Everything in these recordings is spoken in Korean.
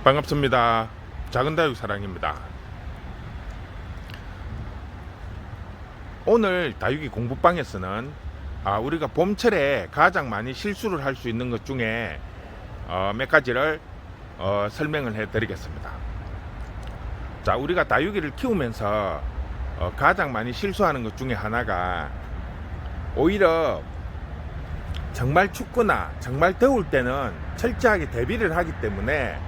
반갑습니다. 작은 다육 사랑입니다. 오늘 다육이 공부방에서는 우리가 봄철에 가장 많이 실수를 할 수 있는 것 중에 몇 가지를 설명을 해 드리겠습니다. 자, 우리가 다육이를 키우면서 가장 많이 실수하는 것 중에 하나가, 오히려 정말 춥거나 정말 더울 때는 철저하게 대비를 하기 때문에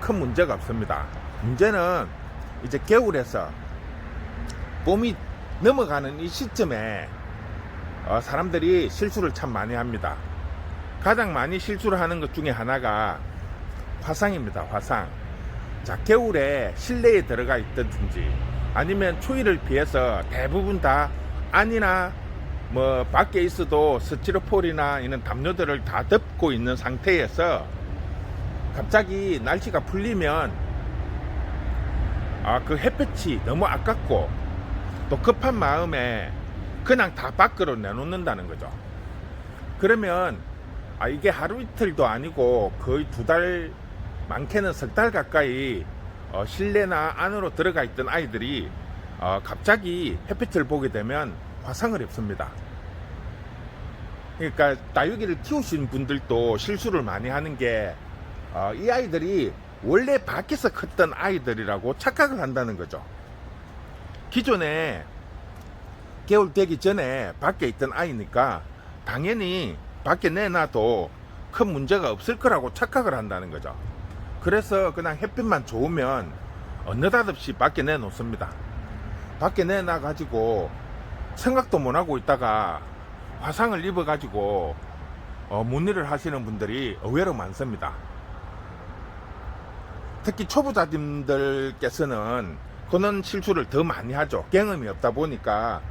큰 문제가 없습니다. 문제는 이제 겨울에서 봄이 넘어가는 이 시점에 사람들이 실수를 참 많이 합니다. 가장 많이 실수를 하는 것 중에 하나가 화상입니다. 화상. 자, 겨울에 실내에 들어가 있든지 아니면 추위를 피해서 대부분 다 안이나 뭐 밖에 있어도 스티로폴이나 이런 담요들을 다 덮고 있는 상태에서 갑자기 날씨가 풀리면 그 햇볕이 너무 아깝고 또 급한 마음에 그냥 다 밖으로 내놓는다는 거죠. 그러면 이게 하루 이틀도 아니고 거의 2달, 많게는 3달 가까이 실내나 안으로 들어가 있던 아이들이 갑자기 햇빛을 보게 되면 화상을 입습니다. 그러니까 다육이를 키우신 분들도 실수를 많이 하는 게, 이 아이들이 원래 밖에서 컸던 아이들이라고 착각을 한다는 거죠. 기존에 겨울 되기 전에 밖에 있던 아이니까 당연히 밖에 내놔도 큰 문제가 없을 거라고 착각을 한다는 거죠. 그래서 그냥 햇빛만 좋으면 느닷없이 밖에 내놓습니다. 밖에 내놔 가지고 생각도 못 하고 있다가 화상을 입어 가지고 문의를 하시는 분들이 의외로 많습니다. 특히 초보자님들께서는 그런 실수를 더 많이 하죠. 경험이 없다 보니까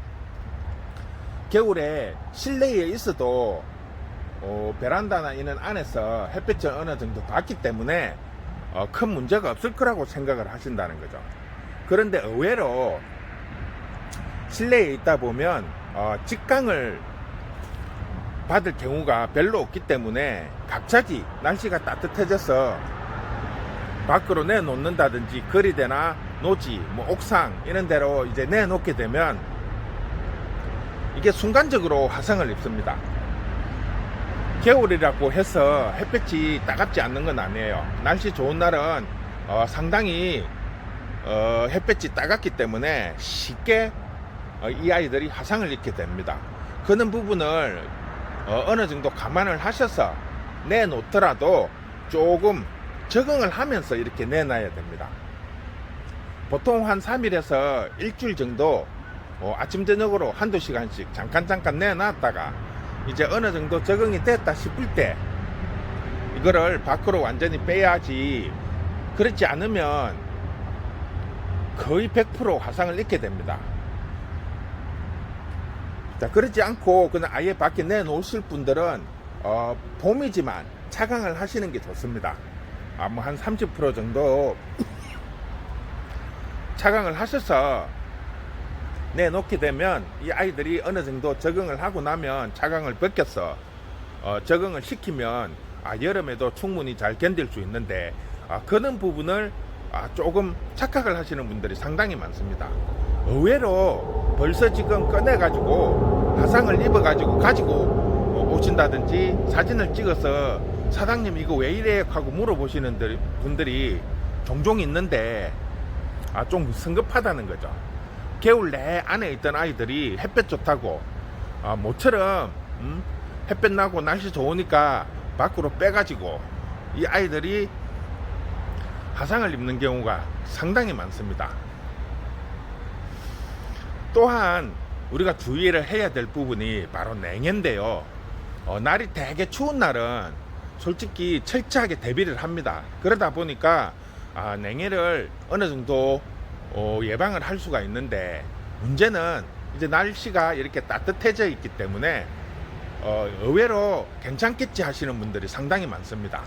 겨울에 실내에 있어도 베란다나 이런 안에서 햇빛을 어느 정도 받기 때문에 큰 문제가 없을 거라고 생각을 하신다는 거죠. 그런데 의외로 실내에 있다 보면 직강을 받을 경우가 별로 없기 때문에 갑자기 날씨가 따뜻해져서 밖으로 내놓는다든지 거리대나 노지, 뭐 옥상 이런 데로 이제 내놓게 되면 이게 순간적으로 화상을 입습니다. 겨울이라고 해서 햇볕이 따갑지 않는 건 아니에요. 날씨 좋은 날은 상당히 햇볕이 따갑기 때문에 쉽게 이 아이들이 화상을 입게 됩니다. 그런 부분을 어느 정도 감안을 하셔서 내놓더라도 조금 적응을 하면서 이렇게 내놔야 됩니다. 보통 한 3일에서 일주일 정도 아침 저녁으로 한두 시간씩 잠깐 내놨다가 이제 어느 정도 적응이 됐다 싶을 때 이거를 밖으로 완전히 빼야지, 그렇지 않으면 거의 100% 화상을 입게 됩니다. 자, 그렇지 않고 그냥 아예 밖에 내놓으실 분들은 봄이지만 차강을 하시는 게 좋습니다. 뭐 한 30% 정도 차강을 하셔서 내놓게 되면 이 아이들이 어느 정도 적응을 하고 나면 차강을 벗겨서 적응을 시키면 여름에도 충분히 잘 견딜 수 있는데, 그런 부분을 조금 착각을 하시는 분들이 상당히 많습니다. 의외로 벌써 지금 꺼내가지고 화상을 입어가지고 가지고 오신다든지 사진을 찍어서 사장님 이거 왜 이래 하고 물어보시는 분들이 종종 있는데 좀 성급하다는 거죠. 겨울 내 안에 있던 아이들이 햇볕 좋다고 모처럼 햇볕 나고 날씨 좋으니까 밖으로 빼가지고 이 아이들이 화상을 입는 경우가 상당히 많습니다. 또한 우리가 주의를 해야 될 부분이 바로 냉해인데요. 날이 되게 추운 날은 솔직히 철저하게 대비를 합니다. 그러다 보니까 냉해를 어느 정도 예방을 할 수가 있는데, 문제는 이제 날씨가 이렇게 따뜻해져 있기 때문에 의외로 괜찮겠지 하시는 분들이 상당히 많습니다.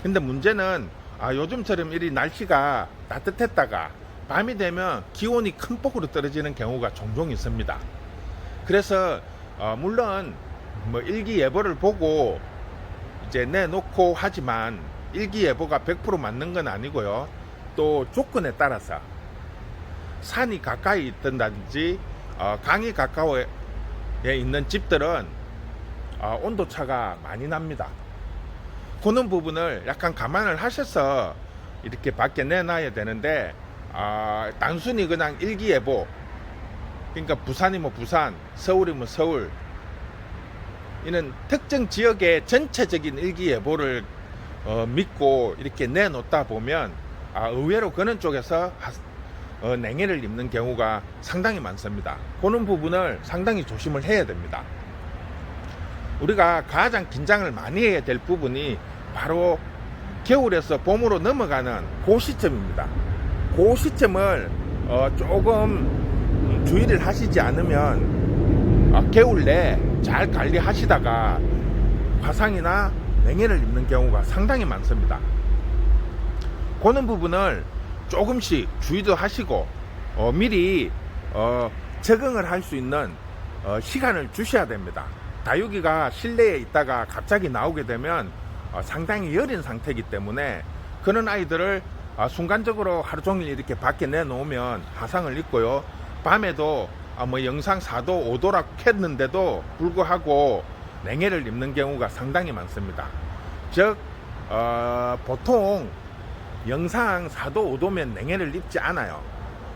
근데 문제는 요즘처럼 이리 날씨가 따뜻했다가 밤이 되면 기온이 큰 폭으로 떨어지는 경우가 종종 있습니다. 그래서 물론 뭐 일기예보를 보고 이제 내놓고 하지만 일기예보가 100% 맞는 건 아니고요. 또 조건에 따라서 산이 가까이 있든지 강이 가까워에 있는 집들은 온도차가 많이 납니다. 그런 부분을 약간 감안을 하셔서 이렇게 밖에 내놔야 되는데 단순히 그냥 일기예보, 그러니까 부산이면 부산, 서울이면 서울, 이는 특정 지역의 전체적인 일기예보를 믿고 이렇게 내놓다 보면 의외로 그런 쪽에서 냉해를 입는 경우가 상당히 많습니다. 그런 부분을 상당히 조심을 해야 됩니다. 우리가 가장 긴장을 많이 해야 될 부분이 바로 겨울에서 봄으로 넘어가는 그 시점입니다. 그 시점을 조금 주의를 하시지 않으면 겨울 내 잘 관리하시다가 화상이나 냉해를 입는 경우가 상당히 많습니다. 그런 부분을 조금씩 주의도 하시고 미리 적응을 할 수 있는 시간을 주셔야 됩니다. 다육이가 실내에 있다가 갑자기 나오게 되면 상당히 여린 상태이기 때문에 그런 아이들을 순간적으로 하루 종일 이렇게 밖에 내놓으면 화상을 입고요. 밤에도 뭐 영상 4도 5도라고 켰는데도 불구하고 냉해를 입는 경우가 상당히 많습니다. 즉 보통 영상 4도 5도면 냉해를 입지 않아요.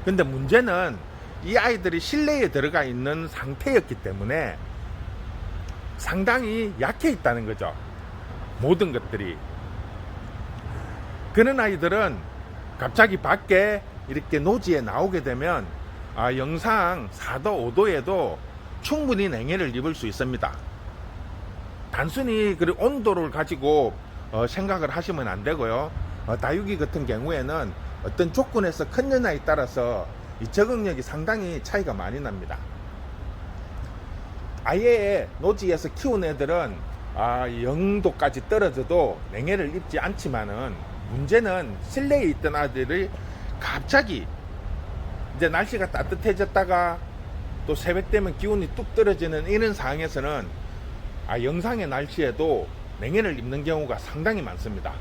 근데 문제는 이 아이들이 실내에 들어가 있는 상태였기 때문에 상당히 약해 있다는 거죠. 모든 것들이. 그런 아이들은 갑자기 밖에 이렇게 노지에 나오게 되면 영상 4도 5도에도 충분히 냉해를 입을 수 있습니다. 단순히 그 온도를 가지고 생각을 하시면 안 되고요. 다육이 같은 경우에는 어떤 조건에서 컸느냐에 따라서 이 적응력이 상당히 차이가 많이 납니다. 아예 노지에서 키운 애들은 0도까지 떨어져도 냉해를 입지 않지만은 문제는 실내에 있던 아들이 갑자기 이제 날씨가 따뜻해졌다가 또 새벽 되면 기온이 뚝 떨어지는 이런 상황에서는 영상의 날씨에도 냉해를 입는 경우가 상당히 많습니다.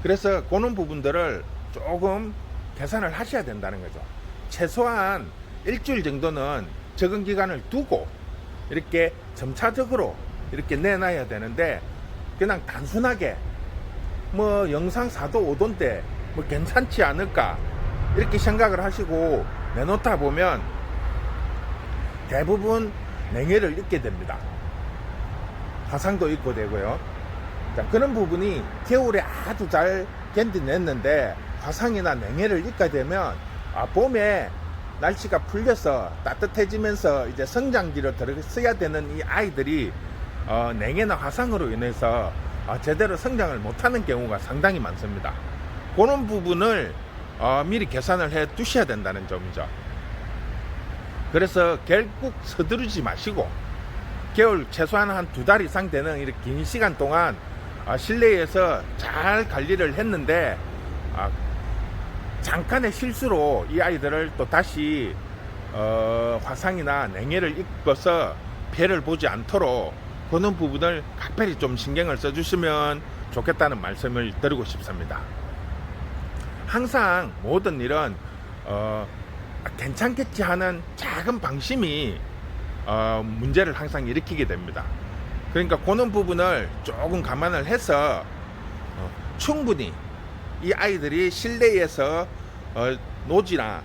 그래서 그런 부분들을 조금 계산을 하셔야 된다는 거죠. 최소한 일주일 정도는 적응 기간을 두고 이렇게 점차적으로 이렇게 내놔야 되는데 그냥 단순하게 뭐 영상 4도 5도인데 뭐 괜찮지 않을까 이렇게 생각을 하시고 내놓다 보면 대부분 냉해를 입게 됩니다. 화상도 입고 되고요. 자, 그런 부분이 겨울에 아주 잘 견뎌냈는데 화상이나 냉해를 입게 되면 봄에 날씨가 풀려서 따뜻해지면서 이제 성장기로 들어서야 되는 이 아이들이 냉해나 화상으로 인해서 제대로 성장을 못하는 경우가 상당히 많습니다. 그런 부분을 미리 계산을 해 두셔야 된다는 점이죠. 그래서 결국 서두르지 마시고 겨울 최소한 한 2달 이상 되는 이렇게 긴 시간 동안 실내에서 잘 관리를 했는데 잠깐의 실수로 이 아이들을 또 다시 화상이나 냉해를 입어서 피해를 보지 않도록 그런 부분을 각별히 좀 신경을 써주시면 좋겠다는 말씀을 드리고 싶습니다. 항상 모든 일은 괜찮겠지 하는 작은 방심이 문제를 항상 일으키게 됩니다. 그러니까 그런 부분을 조금 감안을 해서 충분히 이 아이들이 실내에서 노지나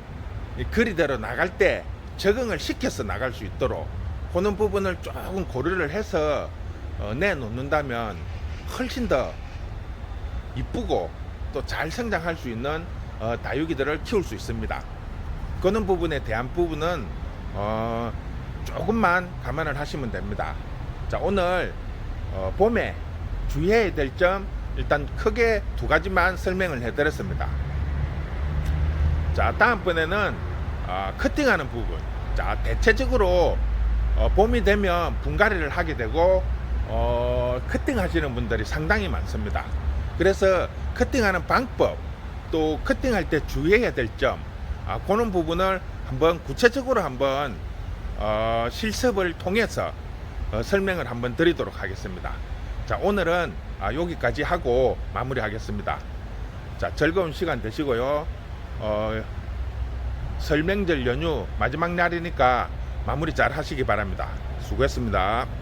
거리대로 나갈 때 적응을 시켜서 나갈 수 있도록 그런 부분을 조금 고려를 해서 내놓는다면 훨씬 더 이쁘고 또 잘 성장할 수 있는 다육이들을 키울 수 있습니다. 그런 부분에 대한 부분은 조금만 감안을 하시면 됩니다. 자, 오늘 봄에 주의해야 될 점 일단 크게 2가지만 설명을 해드렸습니다. 자, 다음번에는 커팅하는 부분. 자, 대체적으로 봄이 되면 분갈이를 하게 되고 커팅 하시는 분들이 상당히 많습니다. 그래서 커팅하는 방법, 또 커팅할 때 주의해야 될 점, 그런 부분을 한번 구체적으로 한번 실습을 통해서 설명을 한번 드리도록 하겠습니다. 자, 오늘은 여기까지 하고 마무리하겠습니다. 자, 즐거운 시간 되시고요. 설명절 연휴 마지막 날이니까 마무리 잘 하시기 바랍니다. 수고했습니다.